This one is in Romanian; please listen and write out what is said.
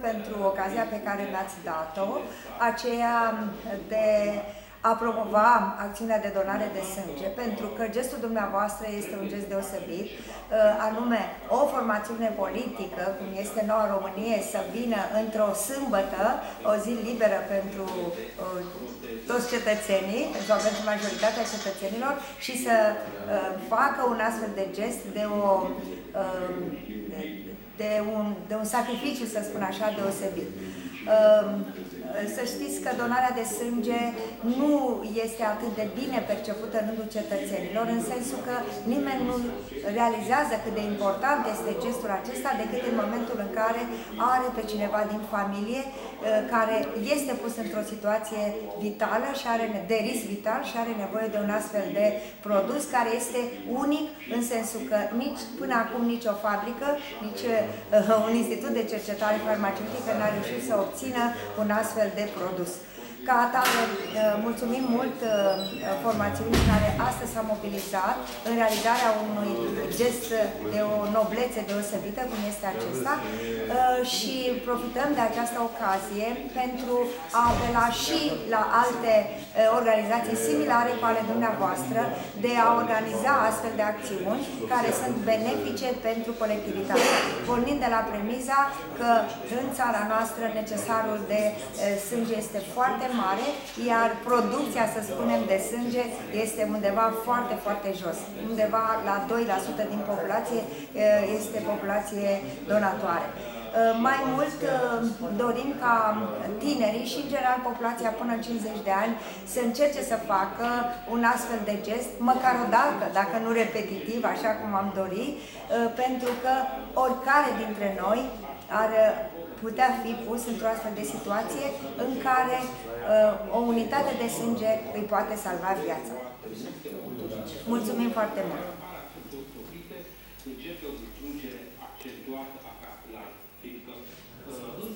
pentru ocazia pe care mi-ați dat-o, aceea de a promova acțiunea de donare de sânge, pentru că gestul dumneavoastră este un gest deosebit, anume o formațiune politică, cum este Noua Românie, să vină într-o sâmbătă, o zi liberă pentru toți cetățenii, sau pentru majoritatea cetățenilor, și să facă un astfel de gest de un sacrificiu, să spun așa, deosebit. Să știți că donarea de sânge nu este atât de bine percepută în rândul cetățenilor, în sensul că nimeni nu realizează cât de important este gestul acesta decât în momentul în care are pe cineva din familie care este pus într-o situație vitală și de risc vital și are nevoie de un astfel de produs care este unic, în sensul că nici până acum nici o fabrică, nici un institut de cercetare farmaceutică n-a reușit să obțină un astfel de produs. Ca atare, mulțumim mult formațiunii care astăzi s-a mobilizat în realizarea unui gest de o noblețe deosebită, cum este acesta, și profităm de această ocazie pentru a apela și la alte organizații similare cu ale dumneavoastră de a organiza astfel de acțiuni care sunt benefice pentru colectivitate. Pornind de la premiza că în țara noastră necesarul de sânge este foarte mare, iar producția, să spunem, de sânge este undeva foarte, foarte jos. Undeva la 2% din populație este populație donatoare. Mai mult dorim ca tinerii și, în general, populația până în 50 de ani să încerce să facă un astfel de gest, măcar o dată, dacă nu repetitiv, așa cum am dorit, pentru că oricare dintre noi ar putea fi pus într-o astfel de situație în care o unitate de sânge îi poate salva viața. Mulțumim foarte mult! Încercă o distrugere accentuată a capilului, fiindcă în